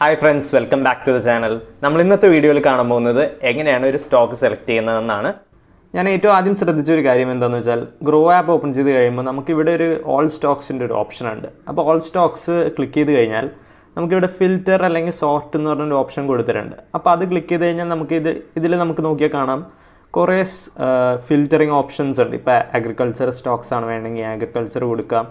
Hi friends, welcome back to the channel. നമ്മൾ ഇന്നത്തെ വീഡിയോയിൽ കാണാൻ പോകുന്നത് എങ്ങനെയാണ് ഒരു സ്റ്റോക്ക് സെലക്ട് ചെയ്യുന്നതെന്നാണ്. ഞാൻ ഏറ്റവും ആദ്യം ശ്രദ്ധിച്ച ഒരു കാര്യം എന്താണെന്ന് വെച്ചാൽ ഗ്രോ ആപ്പ് ഓപ്പൺ ചെയ്ത് കഴിയുമ്പോൾ നമുക്കിവിടെ ഒരു ഓൾ സ്റ്റോക്സിൻ്റെ ഒരു ഓപ്ഷൻ ഉണ്ട്. അപ്പോൾ ഓൾ സ്റ്റോക്സ് ക്ലിക്ക് ചെയ്ത് കഴിഞ്ഞാൽ നമുക്കിവിടെ ഫിൽറ്റർ അല്ലെങ്കിൽ സോർട്ട് എന്ന് പറഞ്ഞൊരു ഓപ്ഷൻ കൊടുത്തിട്ടുണ്ട്. അപ്പോൾ അത് ക്ലിക്ക് ചെയ്ത് കഴിഞ്ഞാൽ ഇതിൽ നമുക്ക് നോക്കിയാൽ കാണാം കുറേ ഫിൽറ്ററിങ് ഓപ്ഷൻസ് ഉണ്ട്. ഇപ്പോൾ അഗ്രികൾച്ചർ സ്റ്റോക്സ് ആണ് വേണമെങ്കിൽ അഗ്രികൾച്ചർ കൊടുക്കാം,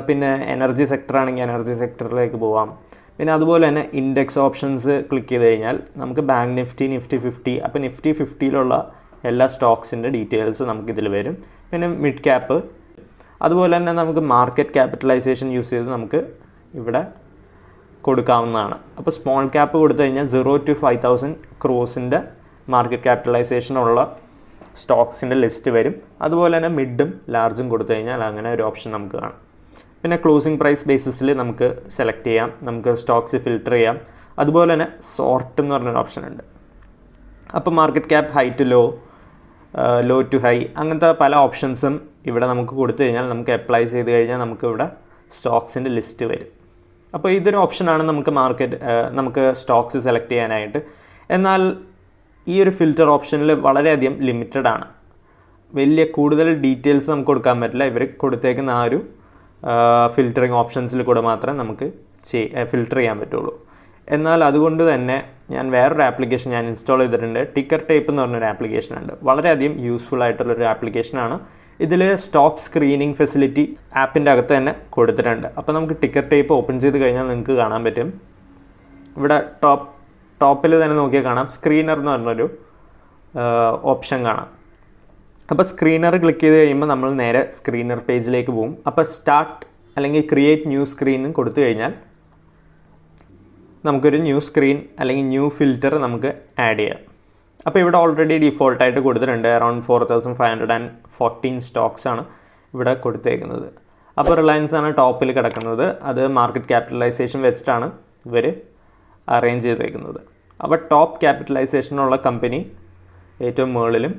പിന്നെ എനർജി സെക്ടർ ആണെങ്കിൽ എനർജി സെക്ടറിലേക്ക് പോവാം. പിന്നെ അതുപോലെ തന്നെ ഇൻഡെക്സ് ഓപ്ഷൻസ് ക്ലിക്ക് ചെയ്ത് കഴിഞ്ഞാൽ നമുക്ക് ബാങ്ക് നിഫ്റ്റി, നിഫ്റ്റി 50, അപ്പോൾ നിഫ്റ്റി 50യിലുള്ള എല്ലാ സ്റ്റോക്സിൻ്റെ ഡീറ്റെയിൽസ് നമുക്കിതിൽ വരും. പിന്നെ മിഡ് ക്യാപ്പ്, അതുപോലെ തന്നെ നമുക്ക് മാർക്കറ്റ് ക്യാപിറ്റലൈസേഷൻ യൂസ് ചെയ്ത് നമുക്ക് ഇവിടെ കൊടുക്കാവുന്നതാണ്. അപ്പോൾ സ്മോൾ ക്യാപ്പ് കൊടുത്തു കഴിഞ്ഞാൽ 0 to 5,000 crores മാർക്കറ്റ് ക്യാപിറ്റലൈസേഷനുള്ള സ്റ്റോക്സിൻ്റെ ലിസ്റ്റ് വരും. അതുപോലെ തന്നെ മിഡും ലാർജും കൊടുത്തു കഴിഞ്ഞാൽ അങ്ങനെ ഒരു ഓപ്ഷൻ നമുക്ക് കാണാം. പിന്നെ ക്ലോസിംഗ് പ്രൈസ് ബേസിസിൽ നമുക്ക് സെലക്ട് ചെയ്യാം, നമുക്ക് സ്റ്റോക്സ് ഫിൽറ്റർ ചെയ്യാം. അതുപോലെ തന്നെ സോർട്ട് എന്ന് പറഞ്ഞൊരു ഓപ്ഷൻ ഉണ്ട്. അപ്പോൾ market cap high to low, low to high, അങ്ങനത്തെ പല ഓപ്ഷൻസും ഇവിടെ നമുക്ക് കൊടുത്തു കഴിഞ്ഞാൽ നമുക്ക് അപ്ലൈ ചെയ്ത് കഴിഞ്ഞാൽ നമുക്ക് ഇവിടെ സ്റ്റോക്സിൻ്റെ ലിസ്റ്റ് വരും. അപ്പോൾ ഇതൊരു ഓപ്ഷനാണ് നമുക്ക് സ്റ്റോക്സ് സെലക്ട് ചെയ്യാനായിട്ട്. എന്നാൽ ഈ ഒരു ഫിൽറ്റർ ഓപ്ഷനിൽ വളരെയധികം ലിമിറ്റഡ് ആണ്. കൂടുതൽ ഡീറ്റെയിൽസ് നമുക്ക് കൊടുക്കാൻ പറ്റില്ല. ഇവർ കൊടുത്തേക്കുന്ന ആ ഒരു ഫിൽറ്ററിങ് ഓപ്ഷൻസിൽ കൂടെ മാത്രമേ നമുക്ക് ഫിൽറ്റർ ചെയ്യാൻ പറ്റുള്ളൂ. എന്നാൽ അതുകൊണ്ട് തന്നെ ഞാൻ വേറൊരു ആപ്ലിക്കേഷൻ ഇൻസ്റ്റാൾ ചെയ്തിട്ടുണ്ട്. ടിക്കർ ടേപ്പ് എന്ന് പറഞ്ഞൊരു ആപ്ലിക്കേഷൻ ഉണ്ട്. വളരെയധികം യൂസ്ഫുൾ ആയിട്ടുള്ളൊരു ആപ്ലിക്കേഷനാണ്. ഇതിൽ സ്റ്റോക്ക് സ്ക്രീനിങ് ഫെസിലിറ്റി ആപ്പിൻ്റെ അകത്ത് തന്നെ കൊടുത്തിട്ടുണ്ട്. അപ്പോൾ നമുക്ക് ടിക്കർ ടേപ്പ് ഓപ്പൺ ചെയ്ത് കഴിഞ്ഞാൽ നിങ്ങൾക്ക് കാണാൻ പറ്റും. ഇവിടെ ടോപ്പിൽ തന്നെ നോക്കിയാൽ കാണാം സ്ക്രീനർ എന്ന് പറഞ്ഞൊരു ഓപ്ഷൻ കാണാം. അപ്പോൾ സ്ക്രീനർ ക്ലിക്ക് ചെയ്ത് കഴിയുമ്പോൾ നമ്മൾ നേരെ സ്ക്രീനർ പേജിലേക്ക് പോകും. അപ്പോൾ സ്റ്റാർട്ട് അല്ലെങ്കിൽ ക്രിയേറ്റ് ന്യൂ സ്ക്രീൻ കൊടുത്തു കഴിഞ്ഞാൽ നമുക്കൊരു ന്യൂ സ്ക്രീൻ അല്ലെങ്കിൽ ന്യൂ ഫിൽറ്റർ നമുക്ക് ആഡ് ചെയ്യാം. അപ്പോൾ ഇവിടെ ഓൾറെഡി ഡിഫോൾട്ടായിട്ട് കൊടുത്തിട്ടുണ്ട്. അറൗണ്ട് 4,514 സ്റ്റോക്സ് ആണ് ഇവിടെ കൊടുത്തേക്കുന്നത്. അപ്പോൾ റിലയൻസ് ആണ് ടോപ്പിൽ കിടക്കുന്നത്. അത് മാർക്കറ്റ് ക്യാപിറ്റലൈസേഷൻ വെച്ചിട്ടാണ് ഇവർ അറേഞ്ച് ചെയ്തേക്കുന്നത്. അപ്പോൾ ടോപ്പ് ക്യാപിറ്റലൈസേഷനുള്ള കമ്പനി ഏറ്റവും മുകളിലും,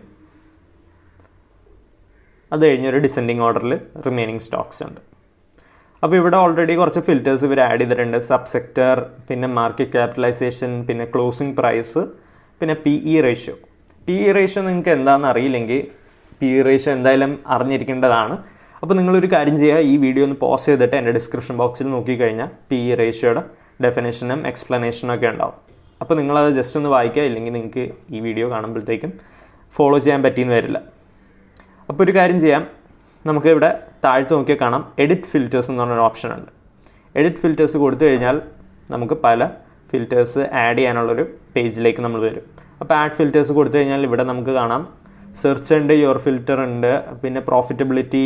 അത് കഴിഞ്ഞൊരു ഡിസെൻഡിങ് ഓർഡറിൽ റിമൈനിങ് സ്റ്റോക്സ് ഉണ്ട്. അപ്പോൾ ഇവിടെ ഓൾറെഡി കുറച്ച് ഫിൽറ്റേഴ്സ് ഇവർ ആഡ് ചെയ്തിട്ടുണ്ട്. സബ് സെക്ടർ, പിന്നെ മാർക്കറ്റ് ക്യാപിറ്റലൈസേഷൻ, പിന്നെ ക്ലോസിംഗ് പ്രൈസ്, പിന്നെ PE റേഷ്യോ. PE റേഷ്യോ നിങ്ങൾക്ക് എന്താണെന്ന് അറിയില്ലെങ്കിൽ PE റേഷ്യോ എന്തായാലും അറിഞ്ഞിരിക്കേണ്ടതാണ്. അപ്പോൾ നിങ്ങളൊരു കാര്യം ചെയ്യുക, ഈ വീഡിയോ ഒന്ന് പോസ് ചെയ്തിട്ട് എൻ്റെ ഡിസ്ക്രിപ്ഷൻ ബോക്സിൽ നോക്കിക്കഴിഞ്ഞാൽ PE റേഷ്യോയുടെ ഡെഫിനേഷനും എക്സ്പ്ലനേഷനും ഒക്കെ ഉണ്ടാവും. അപ്പോൾ നിങ്ങളത് ജസ്റ്റ് ഒന്ന് വായിക്കുക, ഇല്ലെങ്കിൽ നിങ്ങൾക്ക് ഈ വീഡിയോ കാണുമ്പോഴത്തേക്കും ഫോളോ ചെയ്യാൻ പറ്റിയെന്ന് വരില്ല. അപ്പോൾ ഒരു കാര്യം ചെയ്യാം, നമുക്ക് ഇവിടെ താഴത്ത് നോക്കിയാൽ കാണാം എഡിറ്റ് ഫിൽറ്റേഴ്സ് എന്ന് പറഞ്ഞൊരു ഓപ്ഷൻ ഉണ്ട്. എഡിറ്റ് ഫിൽറ്റേഴ്സ് കൊടുത്തു കഴിഞ്ഞാൽ നമുക്ക് പല ഫിൽറ്റേഴ്സ് ആഡ് ചെയ്യാനുള്ളൊരു പേജിലേക്ക് നമ്മൾ വരും. അപ്പോൾ ആഡ് ഫിൽറ്റേഴ്സ് കൊടുത്തു കഴിഞ്ഞാൽ ഇവിടെ നമുക്ക് കാണാം സെർച്ച് ഉണ്ട്, യുവർ ഫിൽറ്റർ ഉണ്ട്, പിന്നെ പ്രോഫിറ്റബിലിറ്റി,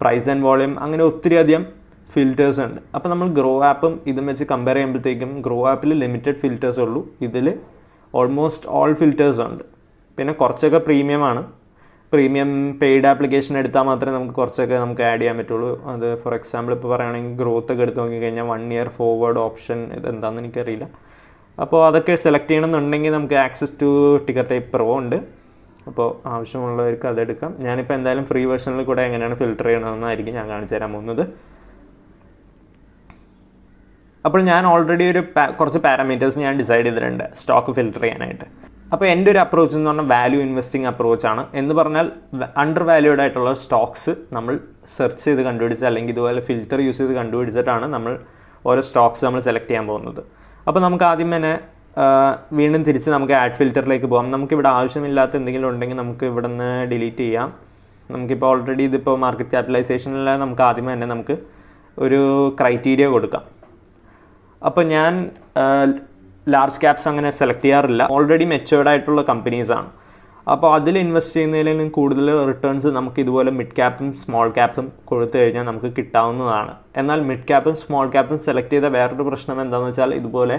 പ്രൈസ് ആൻഡ് വോളിയം, അങ്ങനെ ഒത്തിരി അധികം ഫിൽറ്റേഴ്സ് ഉണ്ട്. അപ്പോൾ നമ്മൾ ഗ്രോ ആപ്പും ഇതും വെച്ച് കമ്പയർ ചെയ്യുമ്പോഴത്തേക്കും ഗ്രോ ആപ്പിൽ ലിമിറ്റഡ് ഫിൽറ്റേഴ്സ് ഉള്ളൂ, ഇതിൽ ഓൾമോസ്റ്റ് ഓൾ ഫിൽറ്റേഴ്സ് ഉണ്ട്. പിന്നെ കുറച്ചൊക്കെ പ്രീമിയം പെയ്ഡ് ആപ്ലിക്കേഷൻ എടുത്താൽ മാത്രമേ കുറച്ചൊക്കെ നമുക്ക് ആഡ് ചെയ്യാൻ പറ്റുള്ളൂ. അത് ഫോർ എക്സാമ്പിൾ ഇപ്പോൾ പറയുകയാണെങ്കിൽ ഗ്രോത്ത് ഒക്കെ എടുത്ത് നോക്കിക്കഴിഞ്ഞാൽ 1 year ഫോർവേഡ് ഓപ്ഷൻ ഇതെന്താണെന്ന് എനിക്കറിയില്ല. അപ്പോൾ അതൊക്കെ സെലക്ട് ചെയ്യണമെന്നുണ്ടെങ്കിൽ നമുക്ക് access to ticker type pro ഉണ്ട്. അപ്പോൾ ആവശ്യമുള്ളവർക്ക് അതെടുക്കാം. ഞാനിപ്പോൾ എന്തായാലും ഫ്രീ വെർഷനിൽ കൂടെ എങ്ങനെയാണ് ഫിൽറ്റർ ചെയ്യണമെന്നായിരിക്കും ഞാൻ കാണിച്ചു തരാൻ പോകുന്നത്. അപ്പോൾ ഞാൻ ഓൾറെഡി കുറച്ച് പാരാമീറ്റേഴ്സ് ഞാൻ ഡിസൈഡ് ചെയ്തിട്ടുണ്ട് സ്റ്റോക്ക് ഫിൽറ്റർ ചെയ്യാനായിട്ട്. അപ്പോൾ എൻ്റെ ഒരു അപ്രോച്ച് എന്ന് പറഞ്ഞാൽ വാല്യൂ ഇൻവെസ്റ്റിംഗ് അപ്രോച്ചാണ്. എന്ന് പറഞ്ഞാൽ അണ്ടർ വാല്യൂഡ് ആയിട്ടുള്ള സ്റ്റോക്സ് നമ്മൾ സെർച്ച് ചെയ്ത് കണ്ടുപിടിച്ച്, അല്ലെങ്കിൽ ഇതുപോലെ ഫിൽറ്റർ യൂസ് ചെയ്ത് കണ്ടുപിടിച്ചിട്ടാണ് നമ്മൾ ഓരോ സ്റ്റോക്സ് നമ്മൾ സെലക്ട് ചെയ്യാൻ പോകുന്നത്. അപ്പോൾ നമുക്ക് ആദ്യം തന്നെ വീണ്ടും തിരിച്ച് നമുക്ക് ആഡ് ഫിൽറ്ററിലേക്ക് പോകാം. നമുക്കിവിടെ ആവശ്യമില്ലാത്ത എന്തെങ്കിലും ഉണ്ടെങ്കിൽ നമുക്ക് ഇവിടെ നിന്ന് ഡിലീറ്റ് ചെയ്യാം. നമുക്കിപ്പോൾ ഓൾറെഡി ഇതിപ്പോൾ മാർക്കറ്റ് ക്യാപിറ്റലൈസേഷനിൽ നമുക്ക് ആദ്യം തന്നെ നമുക്ക് ഒരു ക്രൈറ്റീരിയ കൊടുക്കാം. അപ്പോൾ ഞാൻ ലാർജ് ക്യാപ്സ് അങ്ങനെ സെലക്ട് ചെയ്യാറില്ല. ഓൾറെഡി മെച്ചുവേർഡ് ആയിട്ടുള്ള കമ്പനീസാണ്. അപ്പോൾ അതിൽ ഇൻവെസ്റ്റ് ചെയ്യുന്നതിലും കൂടുതൽ റിട്ടേൺസ് നമുക്ക് ഇതുപോലെ മിഡ് ക്യാപ്പും സ്മോൾ ക്യാപ്പും കൊടുത്തു കഴിഞ്ഞാൽ നമുക്ക് കിട്ടാവുന്നതാണ്. എന്നാൽ മിഡ് ക്യാപ്പും സ്മോൾ ക്യാപ്പും സെലക്ട് ചെയ്ത വേറൊരു പ്രശ്നം എന്താണെന്ന് വെച്ചാൽ ഇതുപോലെ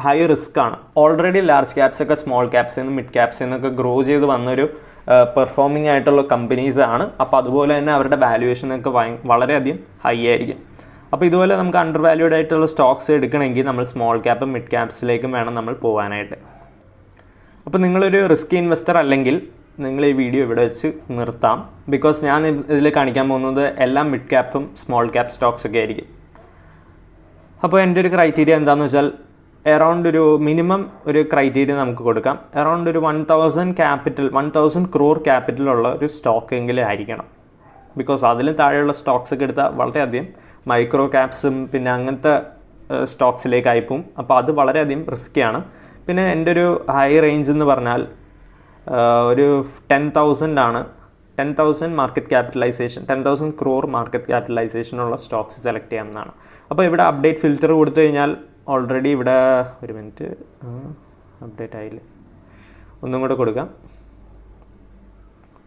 ഹൈ റിസ്ക് ആണ്. ഓൾറെഡി ലാർജ് ക്യാപ്സ് ഒക്കെ സ്മോൾ ക്യാപ്സിൽ നിന്ന് മിഡ് ക്യാപ്സിൽ നിന്നൊക്കെ ഗ്രോ ചെയ്ത് വന്നൊരു പെർഫോമിംഗ് ആയിട്ടുള്ള കമ്പനീസാണ്. അപ്പോൾ അതുപോലെ തന്നെ അവരുടെ വാല്യുവേഷനൊക്കെ വളരെയധികം ഹൈ ആയിരിക്കും. അപ്പോൾ ഇതുപോലെ നമുക്ക് അണ്ടർ വാല്യൂഡ് ആയിട്ടുള്ള സ്റ്റോക്സ് എടുക്കണമെങ്കിൽ നമ്മൾ സ്മോൾ ക്യാപ്പും മിഡ് ക്യാപ്സിലേക്കും വേണം നമ്മൾ പോകാനായിട്ട്. അപ്പോൾ നിങ്ങളൊരു റിസ്ക് ഇൻവെസ്റ്റർ അല്ലെങ്കിൽ നിങ്ങൾ ഈ വീഡിയോ ഇവിടെ വെച്ച് നിർത്താം. ബിക്കോസ് ഞാൻ ഇതിൽ കാണിക്കാൻ പോകുന്നത് എല്ലാം മിഡ് ക്യാപ്പും സ്മോൾ ക്യാപ്പ് സ്റ്റോക്സ് ഒക്കെ ആയിരിക്കും. അപ്പോൾ എൻ്റെ ഒരു ക്രൈറ്റീരിയ എന്താണെന്ന് വെച്ചാൽ അറൗണ്ട് ഒരു മിനിമം ഒരു ക്രൈറ്റീരിയ നമുക്ക് കൊടുക്കാം. അറൗണ്ട് ഒരു 1000 crore ക്യാപിറ്റലുള്ള ഒരു സ്റ്റോക്ക് എങ്കിലും ആയിരിക്കണം. ബിക്കോസ് അതിലും താഴെയുള്ള സ്റ്റോക്സ് ഒക്കെ എടുത്താൽ വളരെയധികം മൈക്രോ ക്യാപ്സും പിന്നെ അങ്ങനത്തെ സ്റ്റോക്സിലേക്ക് അയപ്പും. അപ്പോൾ അത് വളരെയധികം റിസ്ക്കിയാണ്. പിന്നെ എൻ്റെ ഒരു ഹൈ റേഞ്ച് എന്ന് പറഞ്ഞാൽ ഒരു 10,000 ആണ്. 10,000 മാർക്കറ്റ് ക്യാപിറ്റലൈസേഷൻ, 10,000 crore മാർക്കറ്റ് ക്യാപിറ്റലൈസേഷനുള്ള സ്റ്റോക്സ് സെലക്ട് ചെയ്യാവുന്നതാണ്. അപ്പോൾ ഇവിടെ അപ്ഡേറ്റ് ഫിൽറ്റർ കൊടുത്തു കഴിഞ്ഞാൽ ഓൾറെഡി ഇവിടെ ഒരു മിനിറ്റ് അപ്ഡേറ്റ് ആയില്ലേ, ഒന്നും കൂടെ കൊടുക്കാം.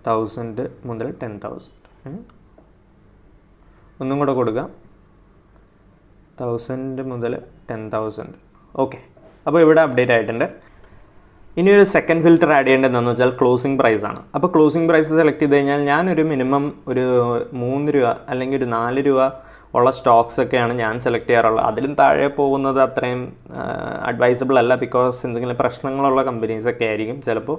1000 മുതൽ 10,000 ഒന്നും കൂടെ കൊടുക്കാം. 1000 മുതൽ 10,000. ഓക്കെ, അപ്പോൾ ഇവിടെ അപ്ഡേറ്റ് ആയിട്ടുണ്ട്. ഇനി ഒരു സെക്കൻഡ് ഫിൽറ്റർ ആഡ് ചെയ്യേണ്ടത് എന്താണെന്ന് വെച്ചാൽ ക്ലോസിംഗ് പ്രൈസ് ആണ്. അപ്പോൾ ക്ലോസിംഗ് പ്രൈസ് സെലക്ട് ചെയ്ത് കഴിഞ്ഞാൽ ഞാനൊരു മിനിമം ഒരു 3 രൂപ അല്ലെങ്കിൽ ഒരു 4 രൂപ ഉള്ള സ്റ്റോക്സ് ഒക്കെയാണ് ഞാൻ സെലക്ട് ചെയ്യാറുള്ളത്. അതിലും താഴെ പോകുന്നത് അത്രയും അഡ്വൈസബിൾ അല്ല. ബിക്കോസ് എന്തെങ്കിലും പ്രശ്നങ്ങളുള്ള കമ്പനീസൊക്കെ ആയിരിക്കും ചിലപ്പോൾ.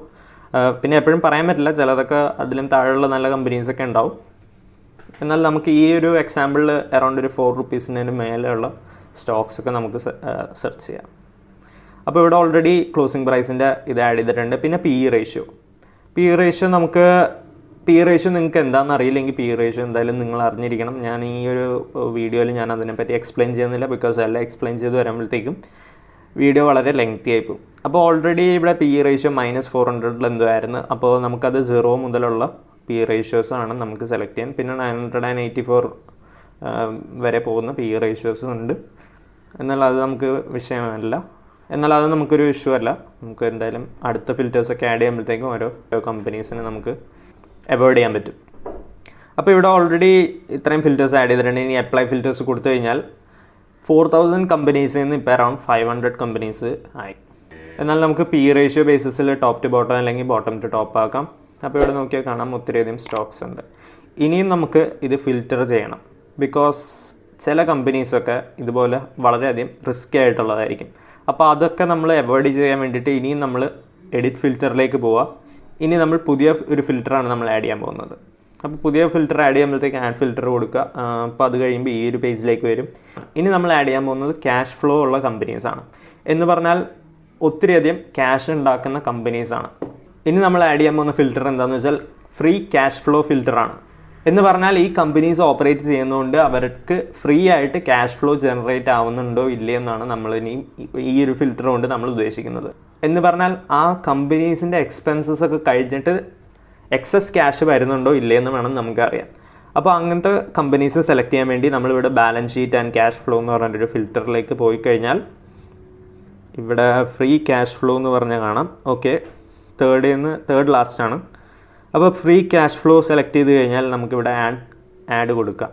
പിന്നെ എപ്പോഴും പറയാൻ പറ്റില്ല, ചിലതൊക്കെ അതിലും താഴെയുള്ള നല്ല കമ്പനീസൊക്കെ ഉണ്ടാവും. എന്നാൽ നമുക്ക് ഈ ഒരു എക്സാമ്പിളിൽ അറൗണ്ട് ഒരു 4 rupeesന് മേലെയുള്ള സ്റ്റോക്സൊക്കെ നമുക്ക് സെർച്ച് ചെയ്യാം. അപ്പോൾ ഇവിടെ ഓൾറെഡി ക്ലോസിംഗ് പ്രൈസിൻ്റെ ഇത് ആഡ് ചെയ്തിട്ടുണ്ട്. പിന്നെ പി ഇ റേഷ്യോ നിങ്ങൾക്ക് എന്താണെന്ന് അറിയില്ലെങ്കിൽ പി ഇ റേഷ്യോ എന്തായാലും നിങ്ങൾ അറിഞ്ഞിരിക്കണം. ഞാൻ ഈ ഒരു വീഡിയോയിൽ ഞാൻ അതിനെപ്പറ്റി എക്സ്പ്ലെയിൻ ചെയ്യുന്നില്ല. ബിക്കോസ് എല്ലാം എക്സ്പ്ലെയിൻ ചെയ്ത് വരുമ്പോഴത്തേക്കും വീഡിയോ വളരെ ലെങ്തി ആയിപ്പോവും. അപ്പോൾ ഓൾറെഡി ഇവിടെ പി ഇ റേഷ്യോ -400 എന്തോ ആയിരുന്നു. അപ്പോൾ നമുക്കത് 0 മുതലുള്ള പി ഇ റേഷ്യോസാണ് നമുക്ക് സെലക്ട് ചെയ്യാൻ. പിന്നെ 984 വരെ പോകുന്ന പി ഇ റേഷ്യോസും ഉണ്ട്. എന്നാൽ അത് നമുക്ക് വിഷയമല്ല. എന്നാൽ അത് നമുക്കൊരു ഇഷ്യൂ അല്ല. നമുക്ക് എന്തായാലും അടുത്ത ഫിൽറ്റേഴ്സൊക്കെ ആഡ് ചെയ്യുമ്പോഴത്തേക്കും ഓരോ കമ്പനീസിന് നമുക്ക് അവോയ്ഡ് ചെയ്യാൻ പറ്റും. അപ്പോൾ ഇവിടെ ഓൾറെഡി ഇത്രയും ഫിൽറ്റേഴ്സ് ആഡ് ചെയ്തിട്ടുണ്ട്. ഇനി അപ്ലൈ ഫിൽറ്റേഴ്സ് കൊടുത്തു കഴിഞ്ഞാൽ 4000 കമ്പനീസിൽ നിന്ന് ഇപ്പോൾ അറൗണ്ട് 500 കമ്പനീസ് ആയി. എന്നാൽ നമുക്ക് പി ഇ റേഷ്യോ ബേസിസിൽ ടോപ്പ് ടു ബോട്ടം അല്ലെങ്കിൽ ബോട്ടം ടു ടോപ്പ് ആക്കാം. അപ്പോൾ ഇവിടെ നോക്കിയാൽ കാണാം ഒത്തിരിയധികം സ്റ്റോക്സ് ഉണ്ട്. ഇനിയും നമുക്ക് ഇത് ഫിൽറ്റർ ചെയ്യണം. ബിക്കോസ് ചില കമ്പനീസൊക്കെ ഇതുപോലെ വളരെയധികം റിസ്കി ആയിട്ടുള്ളതായിരിക്കും. അപ്പോൾ അതൊക്കെ നമ്മൾ അവോയ്ഡ് ചെയ്യാൻ വേണ്ടിയിട്ട് ഇനിയും നമ്മൾ എഡിറ്റ് ഫിൽറ്ററിലേക്ക് പോവുക. ഇനി നമ്മൾ പുതിയ ഒരു ഫിൽറ്ററാണ് നമ്മൾ ആഡ് ചെയ്യാൻ പോകുന്നത്. അപ്പോൾ പുതിയ ഫിൽറ്റർ ആഡ് ചെയ്യുമ്പോഴത്തേക്ക് ആഡ് ഫിൽറ്റർ കൊടുക്കുക. അപ്പോൾ അത് കഴിയുമ്പോൾ ഈ ഒരു പേജിലേക്ക് വരും. ഇനി നമ്മൾ ആഡ് ചെയ്യാൻ പോകുന്നത് ക്യാഷ് ഫ്ലോ ഉള്ള കമ്പനീസാണ്. എന്ന് പറഞ്ഞാൽ ഒത്തിരിയധികം ക്യാഷ് ഉണ്ടാക്കുന്ന കമ്പനീസാണ്. ഇനി നമ്മൾ ആഡ് ചെയ്യാൻ പോകുന്ന ഫിൽറ്റർ എന്താണെന്ന് വെച്ചാൽ ഫ്രീ ക്യാഷ് ഫ്ലോ ഫിൽറ്ററാണ്. എന്ന് പറഞ്ഞാൽ ഈ കമ്പനീസ് ഓപ്പറേറ്റ് ചെയ്യുന്നതുകൊണ്ട് അവർക്ക് ഫ്രീ ആയിട്ട് ക്യാഷ് ഫ്ലോ ജനറേറ്റ് ആവുന്നുണ്ടോ ഇല്ലേ എന്നാണ് നമ്മൾ ഇനി ഈ ഒരു ഫിൽറ്റർ കൊണ്ട് നമ്മൾ ഉദ്ദേശിക്കുന്നത്. എന്ന് പറഞ്ഞാൽ ആ കമ്പനീസിൻ്റെ എക്സ്പെൻസസ് ഒക്കെ കഴിഞ്ഞിട്ട് എക്സസ് ക്യാഷ് വരുന്നുണ്ടോ ഇല്ലേ എന്ന് വേണം നമുക്കറിയാൻ. അപ്പോൾ അങ്ങനത്തെ കമ്പനീസ് സെലക്ട് ചെയ്യാൻ വേണ്ടി നമ്മളിവിടെ balance sheet and cash flow എന്ന് പറഞ്ഞൊരു ഫിൽറ്ററിലേക്ക് പോയി കഴിഞ്ഞാൽ ഇവിടെ ഫ്രീ ക്യാഷ് ഫ്ലോ എന്ന് പറഞ്ഞാൽ കാണാം. ഓക്കെ, തേർഡ് ലാസ്റ്റ് ആണ്. അപ്പോൾ ഫ്രീ ക്യാഷ് ഫ്ലോ സെലക്ട് ചെയ്ത് കഴിഞ്ഞാൽ നമുക്കിവിടെ ആഡ് കൊടുക്കാം.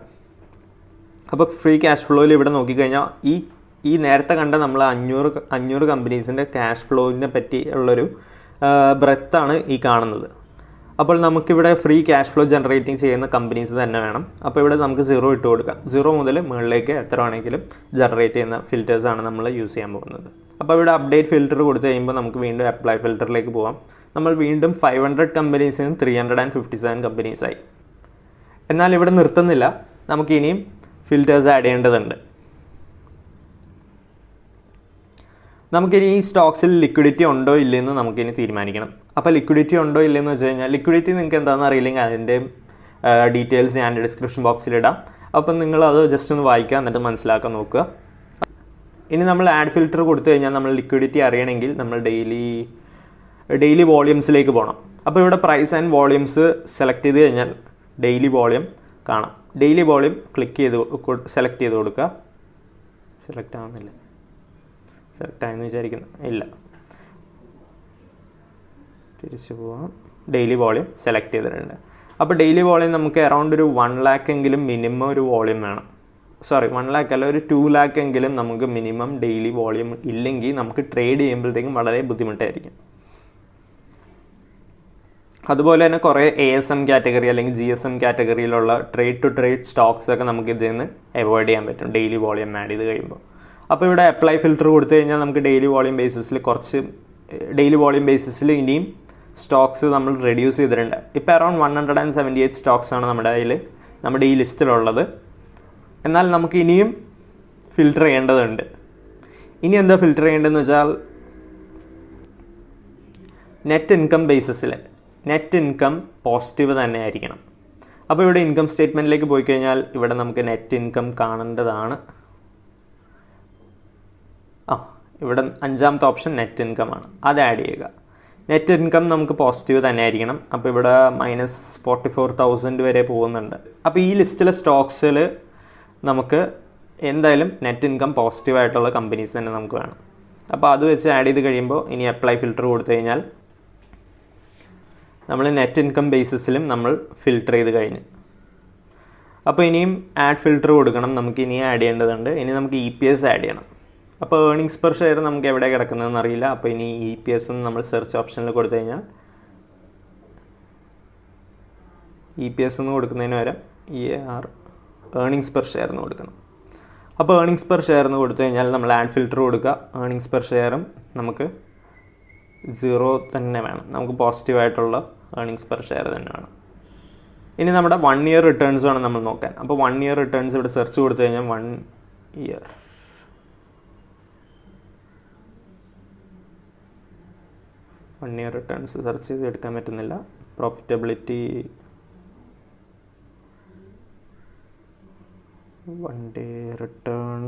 അപ്പോൾ ഫ്രീ ക്യാഷ് ഫ്ലോയിൽ ഇവിടെ നോക്കിക്കഴിഞ്ഞാൽ ഈ നേരത്തെ കണ്ട നമ്മൾ 500 കമ്പനീസിൻ്റെ ക്യാഷ് ഫ്ലോയിനെ പറ്റി ഉള്ളൊരു ബ്രെത്താണ് ഈ കാണുന്നത്. അപ്പോൾ നമുക്കിവിടെ ഫ്രീ ക്യാഷ് ഫ്ലോ ജനറേറ്റിംഗ് ചെയ്യുന്ന കമ്പനീസ് തന്നെ വേണം. അപ്പോൾ ഇവിടെ നമുക്ക് 0 ഇട്ട് കൊടുക്കാം. 0 മുതൽ മുകളിലേക്ക് എത്ര വേണമെങ്കിലും ജനറേറ്റ് ചെയ്യുന്ന ഫിൽറ്റേഴ്സാണ് നമ്മൾ യൂസ് ചെയ്യാൻ പോകുന്നത്. അപ്പോൾ ഇവിടെ അപ്ഡേറ്റ് ഫിൽറ്റർ കൊടുത്തു കഴിയുമ്പോൾ നമുക്ക് വീണ്ടും അപ്ലൈ ഫിൽറ്ററിലേക്ക് പോകാം. നമ്മൾ വീണ്ടും 500 കമ്പനീസിൽ നിന്ന് 357 കമ്പനീസായി. എന്നാൽ ഇവിടെ നിർത്തുന്നില്ല, നമുക്ക് ഇനിയും ഫിൽറ്റേഴ്സ് ആഡ് ചെയ്യേണ്ടതുണ്ട്. നമുക്കിനി ഈ സ്റ്റോക്സിൽ ലിക്വിഡിറ്റി ഉണ്ടോ ഇല്ലയെന്ന് നമുക്കിനി തീരുമാനിക്കണം. അപ്പോൾ ലിക്വിഡിറ്റി ഉണ്ടോ ഇല്ലയെന്ന് വെച്ച് കഴിഞ്ഞാൽ ലിക്വിഡിറ്റി നിങ്ങൾക്ക് എന്താണെന്ന് അറിയില്ലെങ്കിൽ അതിൻ്റെ ഡീറ്റെയിൽസ് ഞാൻ ഡിസ്ക്രിപ്ഷൻ ബോക്സിലിടാം. അപ്പം നിങ്ങളത് ജസ്റ്റ് ഒന്ന് വായിക്കുക, എന്നിട്ട് മനസ്സിലാക്കാൻ നോക്കുക. ഇനി നമ്മൾ ആഡ് ഫിൽറ്റർ കൊടുത്തു കഴിഞ്ഞാൽ നമ്മൾ ലിക്വിഡിറ്റി അറിയണമെങ്കിൽ നമ്മൾ ഡെയിലി വോളിയൂംസിലേക്ക് പോകണം. അപ്പോൾ ഇവിടെ പ്രൈസ് ആൻഡ് വോളിയൂംസ് സെലക്ട് ചെയ്ത് കഴിഞ്ഞാൽ ഡെയിലി വോളിയം കാണാം. ഡെയിലി വോളിയം ക്ലിക്ക് ചെയ്ത് സെലക്ട് ചെയ്ത് കൊടുക്കുക. സെലക്ട് ആവുന്നില്ല, സെലക്ട് ആയെന്ന് വിചാരിക്കുന്നു, ഇല്ല, തിരിച്ചു പോവാം. ഡെയിലി വോളിയം സെലക്ട് ചെയ്തിട്ടുണ്ട്. അപ്പോൾ ഡെയിലി വോളിയം നമുക്ക് അറൗണ്ട് ഒരു 1 lakh എങ്കിലും മിനിമം ഒരു വോളിയം വേണം. 1 lakh അല്ല, ഒരു 2 lakh എങ്കിലും നമുക്ക് മിനിമം ഡെയിലി വോളിയം ഇല്ലെങ്കിൽ നമുക്ക് ട്രേഡ് ചെയ്യുമ്പോഴത്തേക്കും വളരെ ബുദ്ധിമുട്ടായിരിക്കും. അതുപോലെ തന്നെ കുറേ ASM കാറ്റഗറി അല്ലെങ്കിൽ GSM കാറ്റഗറിയിലുള്ള ട്രേഡ് ടു ട്രേഡ് സ്റ്റോക്സ് ഒക്കെ നമുക്ക് ഇതിൽ നിന്ന് അവോയ്ഡ് ചെയ്യാൻ പറ്റും ഡെയിലി വോളിയം ആഡ് ചെയ്ത് കഴിയുമ്പോൾ. അപ്പോൾ ഇവിടെ അപ്ലൈ ഫിൽറ്റർ കൊടുത്തു കഴിഞ്ഞാൽ നമുക്ക് ഡെയിലി വോളിയം ബേസിസിൽ ഇനിയും സ്റ്റോക്സ് നമ്മൾ റെഡ്യൂസ് ചെയ്തിട്ടുണ്ട്. ഇപ്പോൾ അറൗണ്ട് 178 സ്റ്റോക്സാണ് നമ്മുടെ ഈ ലിസ്റ്റിലുള്ളത്. എന്നാൽ നമുക്ക് ഇനിയും ഫിൽറ്റർ ചെയ്യേണ്ടതുണ്ട്. ഇനി എന്താ ഫിൽറ്റർ ചെയ്യേണ്ടതെന്ന് വെച്ചാൽ നെറ്റ് ഇൻകം ബേസിസിൽ നെറ്റ് ഇൻകം പോസിറ്റീവ് തന്നെ ആയിരിക്കണം. അപ്പോൾ ഇവിടെ ഇൻകം സ്റ്റേറ്റ്മെൻറ്റിലേക്ക് പോയി കഴിഞ്ഞാൽ ഇവിടെ നമുക്ക് നെറ്റ് ഇൻകം കാണേണ്ടതാണ്. ഇവിടെ 5ാമത്തെ ഓപ്ഷൻ നെറ്റ് ഇൻകം ആണ്, അത് ആഡ് ചെയ്യുക. നെറ്റ് ഇൻകം നമുക്ക് പോസിറ്റീവ് തന്നെ ആയിരിക്കണം. അപ്പോൾ ഇവിടെ -44,000 വരെ പോകുന്നുണ്ട്. അപ്പോൾ ഈ ലിസ്റ്റിലെ സ്റ്റോക്സിൽ നമുക്ക് എന്തായാലും നെറ്റ് ഇൻകം പോസിറ്റീവായിട്ടുള്ള കമ്പനീസ് തന്നെ നമുക്ക് വേണം. അപ്പോൾ അത് വെച്ച് ആഡ് ചെയ്ത് കഴിയുമ്പോൾ ഇനി അപ്ലൈ ഫിൽറ്റർ കൊടുത്തു കഴിഞ്ഞാൽ നമ്മൾ നെറ്റ് ഇൻകം ബേസിസിലും നമ്മൾ ഫിൽറ്റർ ചെയ്ത് കഴിഞ്ഞു. അപ്പോൾ ഇനിയും ആഡ് ഫിൽറ്റർ കൊടുക്കണം, നമുക്ക് ഇനിയും ആഡ് ചെയ്യേണ്ടതുണ്ട്. ഇനി നമുക്ക് EPS ആഡ് ചെയ്യണം. അപ്പോൾ ഏർണിങ്സ് പെർ ഷെയർ നമുക്ക് എവിടെ കിടക്കുന്നതെന്ന് അറിയില്ല. അപ്പോൾ ഇനി EPS എന്ന് നമ്മൾ സെർച്ച് ഓപ്ഷനിൽ കൊടുത്തു കഴിഞ്ഞാൽ EPS എന്ന് കൊടുക്കുന്നതിന് പകരം ഏർണിങ്സ് പെർ ഷെയർ എന്ന് കൊടുക്കണം. അപ്പോൾ ഏർണിങ്സ് പെർ ഷെയർ എന്ന് കൊടുത്തു കഴിഞ്ഞാൽ നമ്മൾ ആഡ് ഫിൽറ്റർ കൊടുക്കുക. ഏർണിങ്സ് പെർ ഷെയറും നമുക്ക് 0 തന്നെ വേണം, നമുക്ക് പോസിറ്റീവായിട്ടുള്ള ഏർണിങ്സ് പെർ ഷെയർ തന്നെ വേണം. ഇനി നമ്മുടെ 1 ഇയർ റിട്ടേൺസ് വേണം നമ്മൾ നോക്കാൻ. അപ്പോൾ 1 ഇയർ റിട്ടേൺസ് ഇവിടെ സെർച്ച് കൊടുത്തു കഴിഞ്ഞാൽ 1 ഇയർ റിട്ടേൺസ് സെർച്ച് ചെയ്ത് എടുക്കാൻ പറ്റുന്നില്ല. Profitability 1 day return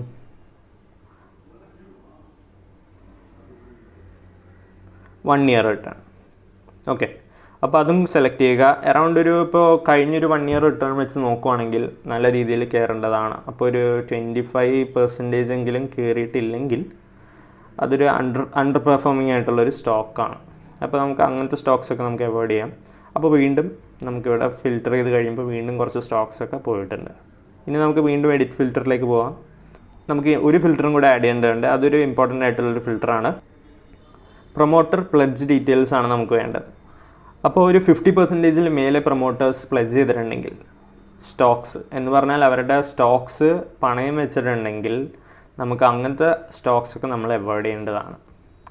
year return. Okay, അപ്പോൾ അതും സെലക്ട് ചെയ്യുക. അറൗണ്ട് ഇപ്പോൾ കഴിഞ്ഞൊരു 1 ഇയർ റിട്ടേൺ വെച്ച് നോക്കുവാണെങ്കിൽ നല്ല രീതിയിൽ കയറേണ്ടതാണ്. അപ്പോൾ ഒരു 25% എങ്കിലും കയറിയിട്ടില്ലെങ്കിൽ അതൊരു അണ്ടർ പെർഫോമിംഗ് ആയിട്ടുള്ളൊരു സ്റ്റോക്കാണ്. അപ്പോൾ നമുക്ക് അങ്ങനത്തെ സ്റ്റോക്സൊക്കെ നമുക്ക് അവോയ്ഡ് ചെയ്യാം. അപ്പോൾ വീണ്ടും നമുക്കിവിടെ ഫിൽറ്റർ ചെയ്ത് കഴിയുമ്പോൾ വീണ്ടും കുറച്ച് സ്റ്റോക്സൊക്കെ പോയിട്ടുണ്ട്. ഇനി നമുക്ക് വീണ്ടും എഡിറ്റ് ഫിൽറ്ററിലേക്ക് പോകാം. നമുക്ക് ഒരു ഫിൽറ്ററും കൂടെ ആഡ് ചെയ്യേണ്ടതുണ്ട്. അതൊരു ഇമ്പോർട്ടൻ്റ് ആയിട്ടുള്ളൊരു ഫിൽറ്ററാണ്. പ്രൊമോട്ടർ പ്ലഡ്ജ് ഡീറ്റെയിൽസ് ആണ് നമുക്ക് വേണ്ടത്. അപ്പോൾ ഒരു 50% മേലെ പ്രൊമോട്ടേഴ്സ് പ്ലഡ്ജ് ചെയ്തിട്ടുണ്ടെങ്കിൽ സ്റ്റോക്സ് എന്ന് പറഞ്ഞാൽ അവരുടെ സ്റ്റോക്സ് പണയം വെച്ചിട്ടുണ്ടെങ്കിൽ നമുക്ക് അങ്ങനത്തെ സ്റ്റോക്സൊക്കെ നമ്മൾ അവോയ്ഡ് ചെയ്യേണ്ടതാണ്.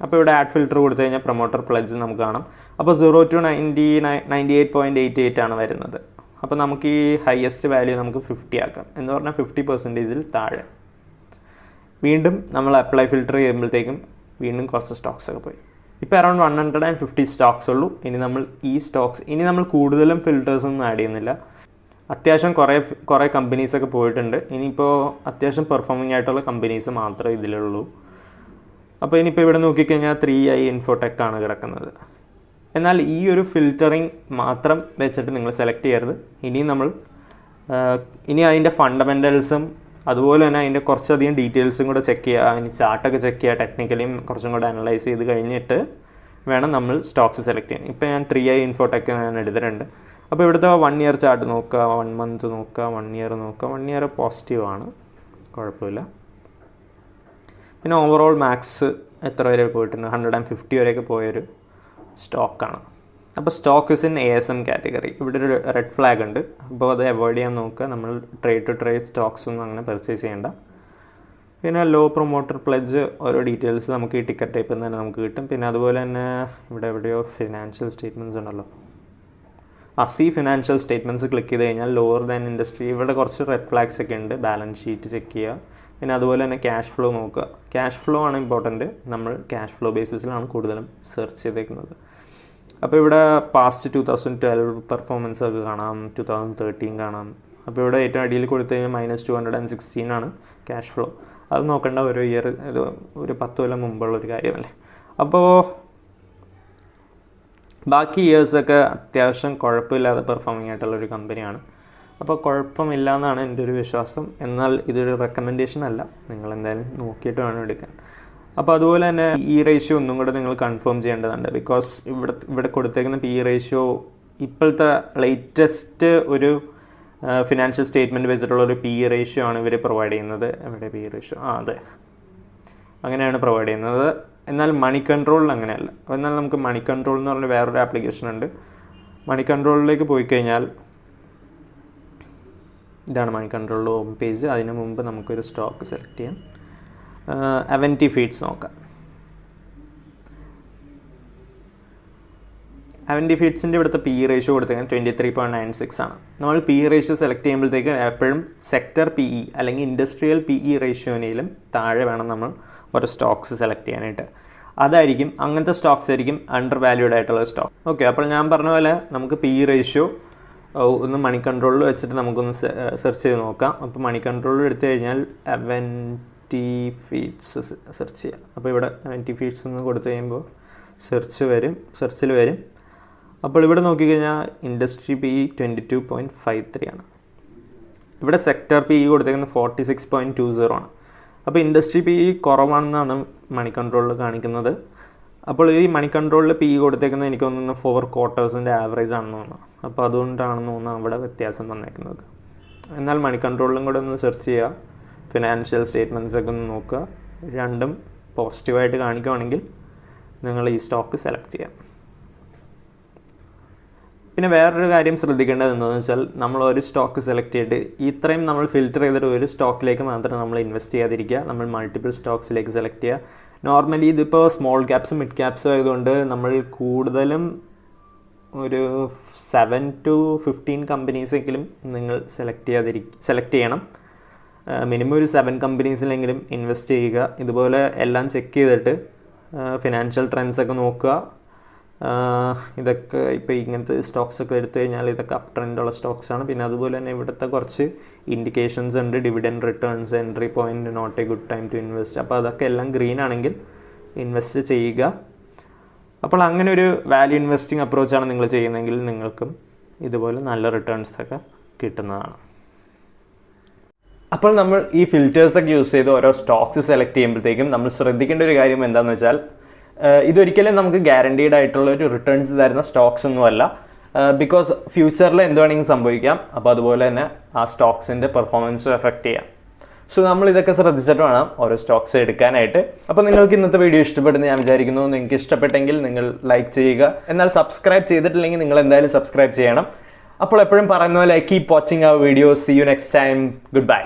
അപ്പോൾ ഇവിടെ ആഡ് ഫിൽറ്റർ കൊടുത്തു കഴിഞ്ഞാൽ പ്രൊമോട്ടർ പ്ലഡ്ജ് നമുക്ക് കാണാം. അപ്പോൾ 0 to 98.88 ആണ് വരുന്നത്. അപ്പോൾ നമുക്ക് ഈ ഹയസ്റ്റ് വാല്യൂ നമുക്ക് 50 ആക്കാം. എന്ന് പറഞ്ഞാൽ 50%-ൽ താഴെ. വീണ്ടും നമ്മൾ അപ്ലൈ ഫിൽറ്റർ ചെയ്യുമ്പോഴത്തേക്കും വീണ്ടും കുറച്ച് സ്റ്റോക്സൊക്കെ പോയി. ഇപ്പോൾ അറൗണ്ട് 150 സ്റ്റോക്സ് ഉള്ളൂ. ഇനി നമ്മൾ കൂടുതലും ഫിൽറ്റേഴ്സൊന്നും ആഡ് ചെയ്യുന്നില്ല. അത്യാവശ്യം കുറേ കമ്പനീസൊക്കെ പോയിട്ടുണ്ട്. ഇനിയിപ്പോൾ അത്യാവശ്യം പെർഫോമിംഗ് ആയിട്ടുള്ള കമ്പനീസ് മാത്രമേ ഇതിലുള്ളൂ. അപ്പോൾ ഇനിയിപ്പോൾ ഇവിടെ നോക്കിക്കഴിഞ്ഞാൽ 3i ഇൻഫോടെക് ആണ് കിടക്കുന്നത്. എന്നാൽ ഈ ഒരു ഫിൽറ്ററിങ് മാത്രം വെച്ചിട്ട് നിങ്ങൾ സെലക്ട് ചെയ്യരുത്. ഇനി അതിൻ്റെ ഫണ്ടമെൻ്റൽസും അതുപോലെ തന്നെ അതിൻ്റെ കുറച്ചധികം ഡീറ്റെയിൽസും കൂടെ ചെക്ക് ചെയ്യുക. അതിന് ചാർട്ടൊക്കെ ചെക്ക് ചെയ്യുക. ടെക്നിക്കലിയും കുറച്ചും കൂടെ അനലൈസ് ചെയ്ത് കഴിഞ്ഞിട്ട് വേണം നമ്മൾ സ്റ്റോക്സ് സെലക്ട് ചെയ്യാൻ. ഇപ്പോൾ ഞാൻ 3i ഇൻഫോടെക് ഞാൻ എടുത്തിട്ടുണ്ട്. അപ്പോൾ ഇവിടുത്തെ 1 ഇയർ ചാർട്ട് നോക്കുക, 1 മന്ത് നോക്കുക, 1 ഇയർ നോക്കുക. 1 ഇയർ പോസിറ്റീവാണ്, കുഴപ്പമില്ല. പിന്നെ ഓവറോൾ മാക്സ് എത്ര വരെ പോയിട്ടുണ്ട്? 150 വരെയൊക്കെ പോയൊരു സ്റ്റോക്കാണ്. അപ്പോൾ stock is in ASM category. ഇവിടെ ഒരു റെഡ് ഫ്ലാഗ് ഉണ്ട്. അപ്പോൾ അത് അവോയ്ഡ് ചെയ്യാൻ നോക്കുക. നമ്മൾ ട്രേഡ് ടു ട്രേഡ് സ്റ്റോക്സൊന്നും അങ്ങനെ പർച്ചേസ് ചെയ്യേണ്ട. പിന്നെ ലോ പ്രൊമോട്ടർ പ്ലഡ്ജ് ഓരോ ഡീറ്റെയിൽസ് നമുക്ക് ഈ ടിക്കറ്റ് ടൈപ്പിൽ നിന്ന് തന്നെ നമുക്ക് കിട്ടും. പിന്നെ അതുപോലെ തന്നെ ഇവിടെ എവിടെയോ ഫിനാൻഷ്യൽ സ്റ്റേറ്റ്മെൻറ്റ്സ് ഉണ്ടല്ലോ. ഫിനാൻഷ്യൽ സ്റ്റേറ്റ്മെൻറ്റ്സ് ക്ലിക്ക് ചെയ്ത് കഴിഞ്ഞാൽ ലോവർ ദാൻ ഇൻഡസ്ട്രി ഇവിടെ കുറച്ച് റെഡ് ഫ്ലാഗ്സ് ഒക്കെ ഉണ്ട്. ബാലൻസ് ഷീറ്റ് ചെക്ക് ചെയ്യുക. പിന്നെ അതുപോലെ തന്നെ ക്യാഷ് ഫ്ലോ നോക്കുക. ക്യാഷ് ഫ്ലോ ആണ് ഇമ്പോർട്ടൻറ്റ്. നമ്മൾ ക്യാഷ് ഫ്ലോ ബേസിസിലാണ് കൂടുതലും സെർച്ച് ചെയ്തേക്കുന്നത്. അപ്പോൾ ഇവിടെ പാസ്റ്റ് 2012 പെർഫോമൻസ് ഒക്കെ കാണാം, 2013 കാണാം. അപ്പോൾ ഇവിടെ ഏറ്റവും അടിയിൽ കൊടുത്തു കഴിഞ്ഞാൽ -216 ആണ് ക്യാഷ് ഫ്ലോ. അത് നോക്കേണ്ട ഒരു ഇയർ, ഇത് ഒരു 10 കൊല്ലം മുമ്പുള്ളൊരു കാര്യമല്ലേ. അപ്പോൾ ബാക്കി ഇയേഴ്സൊക്കെ അത്യാവശ്യം കുഴപ്പമില്ലാതെ പെർഫോമിംഗ് ആയിട്ടുള്ളൊരു കമ്പനിയാണ്. അപ്പോൾ കുഴപ്പമില്ല എന്നാണ് എൻ്റെ ഒരു വിശ്വാസം. എന്നാൽ ഇതൊരു റെക്കമെൻഡേഷൻ അല്ല, നിങ്ങൾ എന്തായാലും നോക്കിയിട്ട് വേണം എടുക്കാൻ. അപ്പോൾ അതുപോലെ തന്നെ റേഷ്യോ ഒന്നും കൂടെ നിങ്ങൾ കൺഫേം ചെയ്യേണ്ടതുണ്ട്. ബിക്കോസ് ഇവിടെ കൊടുത്തേക്കുന്ന റേഷ്യോ ഇപ്പോഴത്തെ ലേറ്റസ്റ്റ് ഒരു ഫിനാൻഷ്യൽ സ്റ്റേറ്റ്മെൻറ്റ് വെച്ചിട്ടുള്ളൊരു റേഷ്യോ ആണ് ഇവർ പ്രൊവൈഡ് ചെയ്യുന്നത്. എവിടെ റേഷ്യോ? അതെ, അങ്ങനെയാണ് പ്രൊവൈഡ് ചെയ്യുന്നത്. എന്നാൽ മണി കൺട്രോളിൽ അങ്ങനെയല്ല. എന്നാൽ നമുക്ക് മണി കൺട്രോൾ എന്ന് പറഞ്ഞ വേറൊരു ആപ്ലിക്കേഷൻ ഉണ്ട്. മണി കൺട്രോളിലേക്ക് പോയി കഴിഞ്ഞാൽ ഇതാണ് മണി കൺട്രോളിൻ്റെ ഹോം പേജ്. അതിന് മുമ്പ് നമുക്കൊരു സ്റ്റോക്ക് സെലക്ട് ചെയ്യാം. അവൻറ്റി ഫീഡ്സ് നോക്കാം. അവൻറ്റി ഫീഡ്സിൻ്റെ ഇവിടുത്തെ റേഷ്യോ കൊടുത്തേക്കാൻ 23.96 ആണ്. നമ്മൾ റേഷ്യോ സെലക്ട് ചെയ്യുമ്പോഴത്തേക്ക് എപ്പോഴും സെക്ടർ അല്ലെങ്കിൽ ഇൻഡസ്ട്രിയൽ റേഷ്യോയിലും താഴെ വേണം നമ്മൾ ഓരോ സ്റ്റോക്സ് സെലക്ട് ചെയ്യാനായിട്ട്. അതായിരിക്കും അങ്ങനത്തെ സ്റ്റോക്സ് ആയിരിക്കും അണ്ടർ വാല്യൂഡ് ആയിട്ടുള്ള സ്റ്റോക്ക്. ഓക്കെ, അപ്പോൾ ഞാൻ പറഞ്ഞ പോലെ നമുക്ക് പി റേഷ്യോ ഒന്ന് മണി കൺട്രോളിൽ വെച്ചിട്ട് നമുക്കൊന്ന് സെർച്ച് ചെയ്ത് നോക്കാം. അപ്പോൾ മണി കൺട്രോളിൽ എടുത്തു കഴിഞ്ഞാൽ അവൻറ്റി ഫീഡ്സ് സെർച്ച് ചെയ്യാം. അപ്പോൾ ഇവിടെ അവൻറ്റി ഫീഡ്സ് എന്ന് കൊടുത്തു കഴിയുമ്പോൾ സെർച്ചിൽ വരും. അപ്പോൾ ഇവിടെ നോക്കിക്കഴിഞ്ഞാൽ ഇൻഡസ്ട്രി പി 22.53 ആണ്. ഇവിടെ സെക്ടർ പി കൊടുത്തേക്കുന്നത് 46.20 ആണ്. അപ്പോൾ ഇൻഡസ്ട്രി പി കുറവാണെന്നാണ് മണി കൺട്രോളിൽ കാണിക്കുന്നത്. അപ്പോൾ ഈ മണി കൺട്രോളിൽ പി കൊടുത്തേക്കുന്നത് എനിക്ക് തോന്നുന്നു 4 ക്വാർട്ടേഴ്സിൻ്റെ ആവറേജ് ആണെന്ന് തോന്നുന്നു. അപ്പോൾ അതുകൊണ്ടാണെന്ന് തോന്നുന്നു അവിടെ വ്യത്യാസം വന്നേക്കുന്നത്. എന്നാൽ മണി കൺട്രോളിലും കൂടെ ഒന്ന് സെർച്ച് ചെയ്യുക, ഫിനാൻഷ്യൽ സ്റ്റേറ്റ്മെൻറ്റ്സൊക്കെ ഒന്ന് നോക്കുക. രണ്ടും പോസിറ്റീവായിട്ട് കാണിക്കുവാണെങ്കിൽ നിങ്ങൾ ഈ സ്റ്റോക്ക് സെലക്ട് ചെയ്യാം. പിന്നെ വേറൊരു കാര്യം ശ്രദ്ധിക്കേണ്ടത് എന്താണെന്ന് വെച്ചാൽ നമ്മൾ ഒരു സ്റ്റോക്ക് സെലക്ട് ചെയ്തിട്ട് ഇത്രയും നമ്മൾ ഫിൽറ്റർ ചെയ്തിട്ട് ഒരു സ്റ്റോക്കിലേക്ക് മാത്രം നമ്മൾ ഇൻവെസ്റ്റ് ചെയ്യാതിരിക്കുക. നമ്മൾ മൾട്ടിപ്പിൾ സ്റ്റോക്സിലേക്ക് സെലക്ട് ചെയ്യുക. നോർമലി ഇതിപ്പോൾ സ്മോൾ ക്യാപ്സും മിഡ് ക്യാപ്സും ആയതുകൊണ്ട് നമ്മൾ കൂടുതലും ഒരു 7 to 15 കമ്പനീസെങ്കിലും നിങ്ങൾ സെലക്ട് ചെയ്യണം. മിനിമം ഒരു 7 കമ്പനീസിലെങ്കിലും ഇൻവെസ്റ്റ് ചെയ്യുക. ഇതുപോലെ എല്ലാം ചെക്ക് ചെയ്തിട്ട് ഫിനാൻഷ്യൽ ട്രെൻഡ്സൊക്കെ നോക്കുക. ഇതൊക്കെ ഇപ്പോൾ ഇങ്ങനത്തെ സ്റ്റോക്സൊക്കെ എടുത്തു കഴിഞ്ഞാൽ ഇതൊക്കെ അപ് ട്രെൻഡുള്ള സ്റ്റോക്സാണ്. പിന്നെ അതുപോലെ തന്നെ ഇവിടുത്തെ കുറച്ച് ഇൻഡിക്കേഷൻസ് ഉണ്ട്, dividend returns, entry point, not a good time to invest. അപ്പോൾ അതൊക്കെ എല്ലാം ഗ്രീൻ ആണെങ്കിൽ ഇൻവെസ്റ്റ് ചെയ്യുക. അപ്പോൾ അങ്ങനെ ഒരു വാല്യൂ ഇൻവെസ്റ്റിംഗ് അപ്രോച്ചാണ് നിങ്ങൾ ചെയ്യുന്നതെങ്കിൽ നിങ്ങൾക്കും ഇതുപോലെ നല്ല റിട്ടേൺസൊക്കെ കിട്ടുന്നതാണ്. അപ്പോൾ നമ്മൾ ഈ ഫിൽറ്റേഴ്സൊക്കെ യൂസ് ചെയ്ത് ഓരോ സ്റ്റോക്സ് സെലക്ട് ചെയ്യുമ്പോഴത്തേക്കും നമ്മൾ ശ്രദ്ധിക്കേണ്ട ഒരു കാര്യം എന്താണെന്ന് വെച്ചാൽ ഇതൊരിക്കലും നമുക്ക് ഗ്യാരണ്ടീഡ് ആയിട്ടുള്ള ഒരു റിട്ടേൺസ് തരുന്ന സ്റ്റോക്സ് ഒന്നുമല്ല. ബിക്കോസ് ഫ്യൂച്ചറിൽ എന്ത് വേണമെങ്കിലും സംഭവിക്കാം. അപ്പോൾ അതുപോലെ തന്നെ ആ സ്റ്റോക്സിൻ്റെ പെർഫോമൻസും എഫക്റ്റ് ചെയ്യാം. സോ നമ്മൾ ഇതൊക്കെ ശ്രദ്ധിച്ചിട്ട് വേണം ഓരോ സ്റ്റോക്സ് എടുക്കാനായിട്ട്. അപ്പോൾ നിങ്ങൾക്ക് ഇന്നത്തെ വീഡിയോ ഇഷ്ടപ്പെടുന്നു ഞാൻ വിചാരിക്കുന്നു. നിങ്ങൾക്ക് ഇഷ്ടപ്പെട്ടെങ്കിൽ നിങ്ങൾ ലൈക്ക് ചെയ്യുക. എന്നാൽ സബ്സ്ക്രൈബ് ചെയ്തിട്ടില്ലെങ്കിൽ നിങ്ങൾ എന്തായാലും സബ്സ്ക്രൈബ് ചെയ്യണം. അപ്പോൾ എപ്പോഴും പറയുന്ന പോലെ keep watching our videos. See you next time. Good bye.